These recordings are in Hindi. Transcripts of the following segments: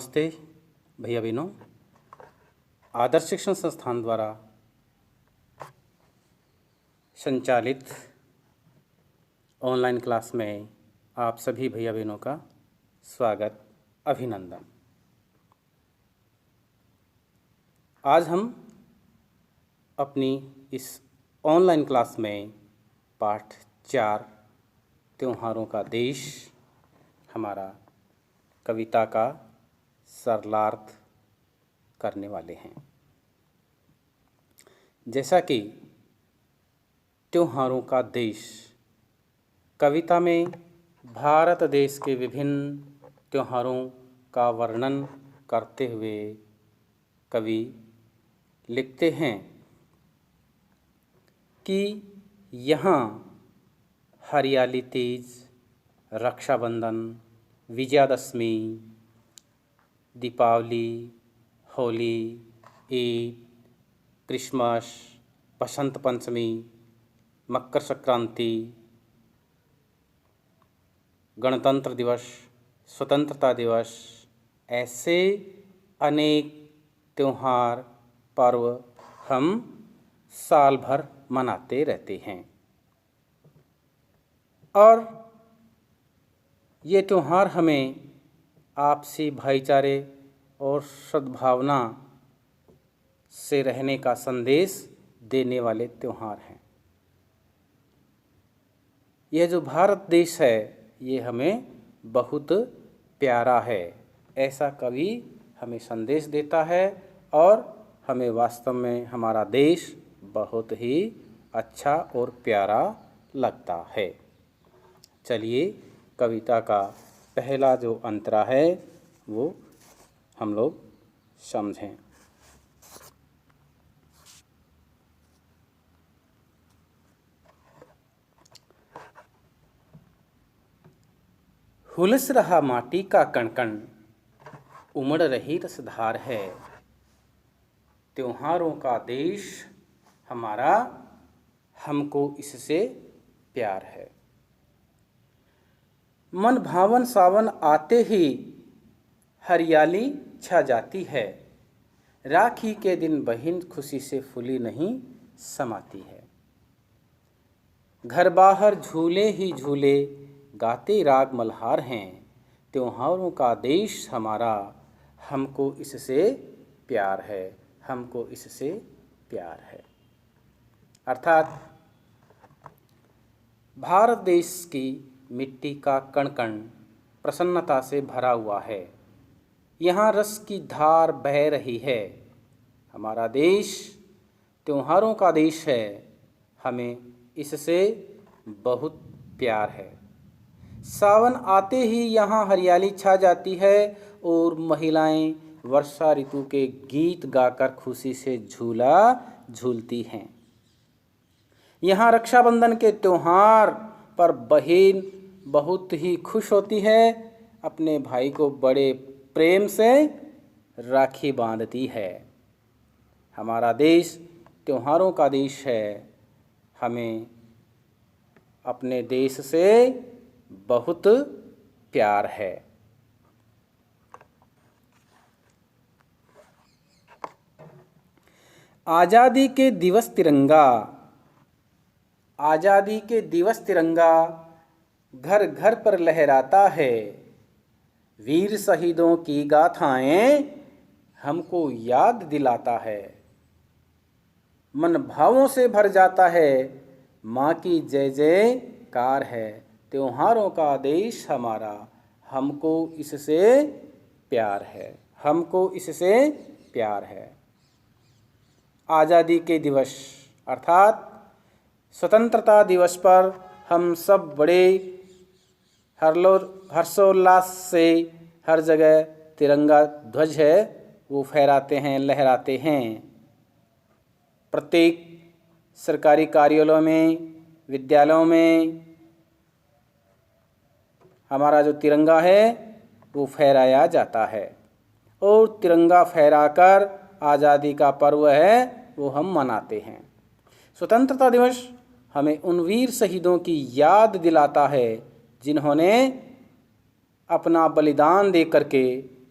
नमस्ते भैया बहनों। आदर्श शिक्षण संस्थान द्वारा संचालित ऑनलाइन क्लास में आप सभी भैया बहनों का स्वागत, अभिनंदन। आज हम अपनी इस ऑनलाइन क्लास में पाठ 4 त्योहारों का देश हमारा कविता का सरलार्थ करने वाले हैं। जैसा कि त्योहारों का देश कविता में भारत देश के विभिन्न त्योहारों का वर्णन करते हुए कवि लिखते हैं कि यहाँ हरियाली तीज, रक्षाबंधन, विजयादशमी, दीपावली, होली, ईद, क्रिसमस, बसंत पंचमी, मकर संक्रांति, गणतंत्र दिवस, स्वतंत्रता दिवस, ऐसे अनेक त्योहार पर्व हम साल भर मनाते रहते हैं। और ये त्योहार हमें आपसी भाईचारे और सद्भावना से रहने का संदेश देने वाले त्योहार हैं। यह जो भारत देश है ये हमें बहुत प्यारा है, ऐसा कवि हमें संदेश देता है और हमें वास्तव में हमारा देश बहुत ही अच्छा और प्यारा लगता है। चलिए कविता का पहला जो अंतरा है वो हम लोग समझें। हुलस रहा माटी का कणकण, उमड़ रही रसधार है। त्योहारों का देश हमारा, हमको इससे प्यार है। मन भावन सावन आते ही हरियाली छा जाती है। राखी के दिन बहिन खुशी से फूली नहीं समाती है। घर बाहर झूले ही झूले गाते राग मल्हार हैं। त्योहारों का देश हमारा, हमको इससे प्यार है, हमको इससे प्यार है। अर्थात भारत देश की मिट्टी का कण कण प्रसन्नता से भरा हुआ है। यहाँ रस की धार बह रही है। हमारा देश त्योहारों का देश है, हमें इससे बहुत प्यार है। सावन आते ही यहाँ हरियाली छा जाती है और महिलाएं वर्षा ऋतु के गीत गाकर खुशी से झूला झूलती हैं। यहाँ रक्षाबंधन के त्योहार पर बहन बहुत ही खुश होती है, अपने भाई को बड़े प्रेम से राखी बांधती है। हमारा देश त्योहारों का देश है, हमें अपने देश से बहुत प्यार है। आज़ादी के दिवस तिरंगा, आज़ादी के दिवस तिरंगा घर घर पर लहराता है। वीर शहीदों की गाथाएं हमको याद दिलाता है। मन भावों से भर जाता है, माँ की जय जयकार है। त्योहारों का देश हमारा, हमको इससे प्यार है, हमको इससे प्यार है। आज़ादी के दिवस अर्थात स्वतंत्रता दिवस पर हम सब बड़े हर्षोल्लास से हर जगह तिरंगा ध्वज है वो फहराते हैं, लहराते हैं। प्रत्येक सरकारी कार्यालयों में, विद्यालयों में हमारा जो तिरंगा है वो फहराया जाता है और तिरंगा फहराकर आज़ादी का पर्व है वो हम मनाते हैं। स्वतंत्रता दिवस हमें उन वीर शहीदों की याद दिलाता है जिन्होंने अपना बलिदान दे करके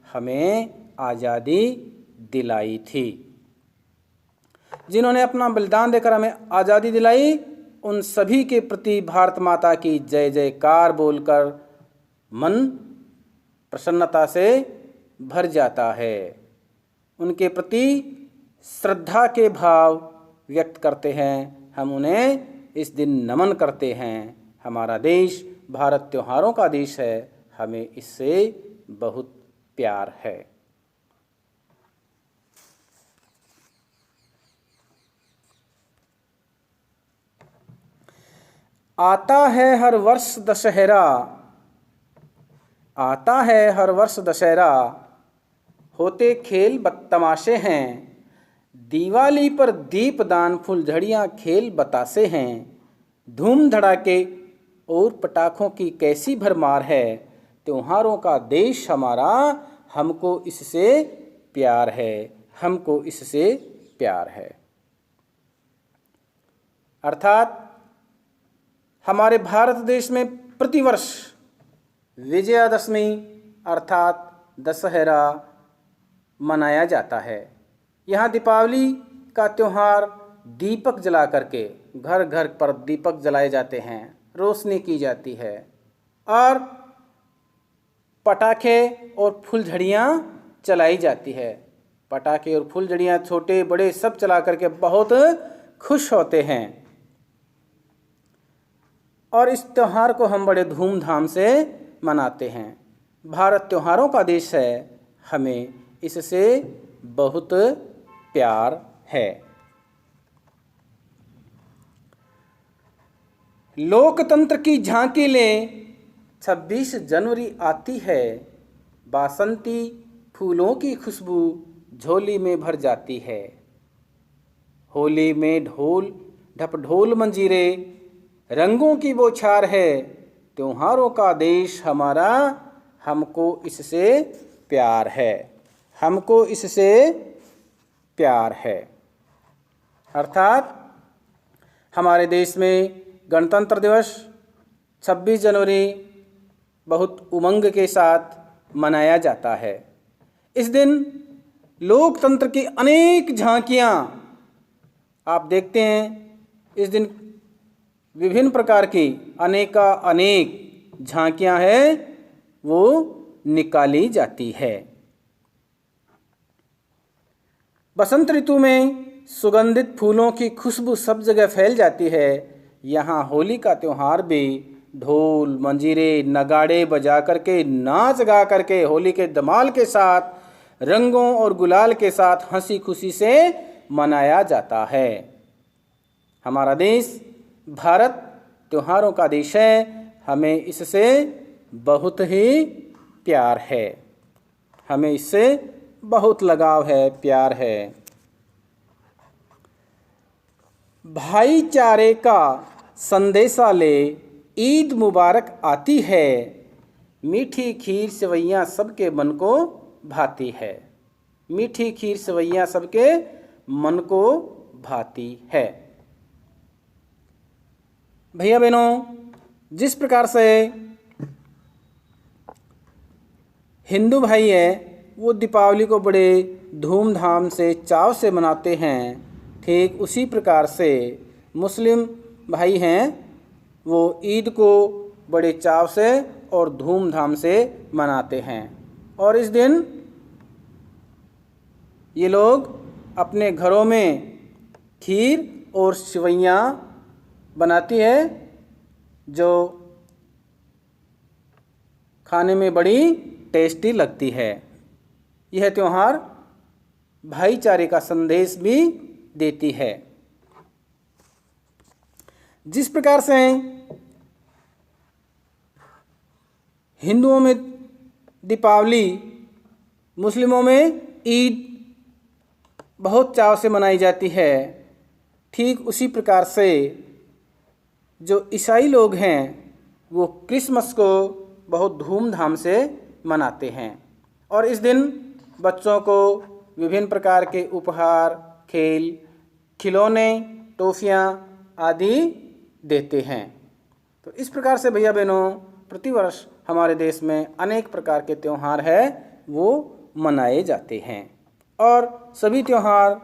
हमें आज़ादी दिलाई थी। जिन्होंने अपना बलिदान देकर हमें आज़ादी दिलाई, उन सभी के प्रति भारत माता की जय जयकार बोलकर मन प्रसन्नता से भर जाता है। उनके प्रति श्रद्धा के भाव व्यक्त करते हैं, हम उन्हें इस दिन नमन करते हैं। हमारा देश भारत त्योहारों का देश है, हमें इससे बहुत प्यार है। आता है हर वर्ष दशहरा, आता है हर वर्ष दशहरा, होते खेल तमाशे हैं। दिवाली पर दीपदान फुलझड़ियाँ खेल बतासे हैं। धूम धड़ाके और पटाखों की कैसी भरमार है। त्योहारों का देश हमारा, हमको इससे प्यार है, हमको इससे प्यार है। अर्थात हमारे भारत देश में प्रतिवर्ष विजयादशमी अर्थात दशहरा मनाया जाता है। यहाँ दीपावली का त्यौहार दीपक जला करके घर घर पर दीपक जलाए जाते हैं, रोशनी की जाती है और पटाखे और फुलझड़ियाँ चलाई जाती है। पटाखे और फुलझड़ियाँ छोटे बड़े सब चला करके बहुत खुश होते हैं और इस त्यौहार को हम बड़े धूमधाम से मनाते हैं। भारत त्योहारों का देश है, हमें इससे बहुत प्यार है। लोकतंत्र की झांकी लें, 26 जनवरी आती है। बासंती फूलों की खुशबू झोली में भर जाती है। होली में ढोल ढपढोल मंजीरे, रंगों की बौछार है। त्योहारों का देश हमारा, हमको इससे प्यार है, हमको इससे प्यार है। अर्थात हमारे देश में गणतंत्र दिवस 26 जनवरी बहुत उमंग के साथ मनाया जाता है। इस दिन लोकतंत्र की अनेक झांकियाँ आप देखते हैं। इस दिन विभिन्न प्रकार की अनेक झांकियाँ हैं वो निकाली जाती है। बसंत ऋतु में सुगंधित फूलों की खुशबू सब जगह फैल जाती है। यहाँ होली का त्यौहार भी ढोल मंजीरे नगाड़े बजा करके नाच गा करके होली के धमाल के साथ रंगों और गुलाल के साथ हंसी खुशी से मनाया जाता है। हमारा देश भारत त्योहारों का देश है, हमें इससे बहुत ही प्यार है, हमें इससे बहुत लगाव है, प्यार है। भाईचारे का संदेशा ले ईद मुबारक आती है। मीठी खीर सेवैयाँ सबके मन को भाती है। मीठी खीर सेवैयाँ सबके मन को भाती है। भैया बहनों, जिस प्रकार से हिंदू भाई है वो दीपावली को बड़े धूमधाम से चाव से मनाते हैं, ठीक उसी प्रकार से मुस्लिम भाई हैं वो ईद को बड़े चाव से और धूमधाम से मनाते हैं। और इस दिन ये लोग अपने घरों में खीर और सेवैयाँ बनाती है जो खाने में बड़ी टेस्टी लगती है। यह त्यौहार भाईचारे का संदेश भी देती है। जिस प्रकार से हिंदुओं में दीपावली, मुस्लिमों में ईद बहुत चाव से मनाई जाती है, ठीक उसी प्रकार से जो ईसाई लोग हैं वो क्रिसमस को बहुत धूमधाम से मनाते हैं। और इस दिन बच्चों को विभिन्न प्रकार के उपहार, खेल, खिलौने, टॉफियाँ आदि देते हैं। तो इस प्रकार से भैया बहनों प्रतिवर्ष हमारे देश में अनेक प्रकार के त्यौहार है वो मनाए जाते हैं और सभी त्यौहार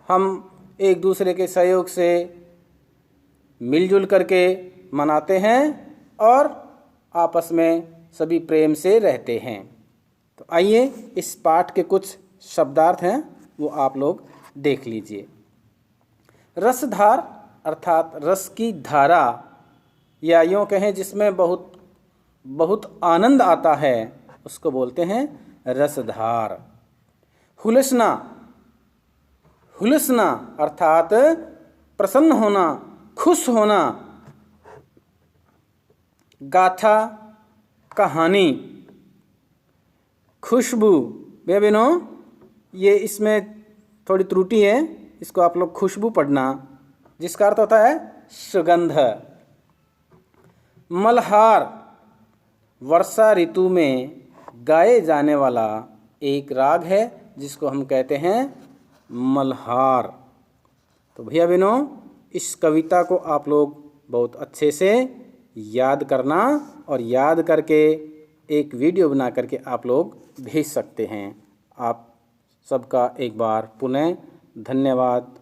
हम एक दूसरे के सहयोग से मिलजुल करके मनाते हैं और आपस में सभी प्रेम से रहते हैं। तो आइए इस पाठ के कुछ शब्दार्थ हैं वो आप लोग देख लीजिए। रसधार अर्थात रस की धारा, या यूँ कहें जिसमें बहुत बहुत आनंद आता है, उसको बोलते हैं रसधार। हुलसना, हुलसना अर्थात प्रसन्न होना, खुश होना। गाथा, कहानी। खुशबू, भैया बहनों ये इसमें थोड़ी त्रुटि है, इसको आप लोग खुशबू पढ़ना, जिसका अर्थ होता है सुगंध। मल्हार, वर्षा ऋतु में गाए जाने वाला एक राग है जिसको हम कहते हैं मल्हार। तो भैया बहनों इस कविता को आप लोग बहुत अच्छे से याद करना और याद करके एक वीडियो बना करके आप लोग भेज सकते हैं। आप सबका एक बार पुनः धन्यवाद।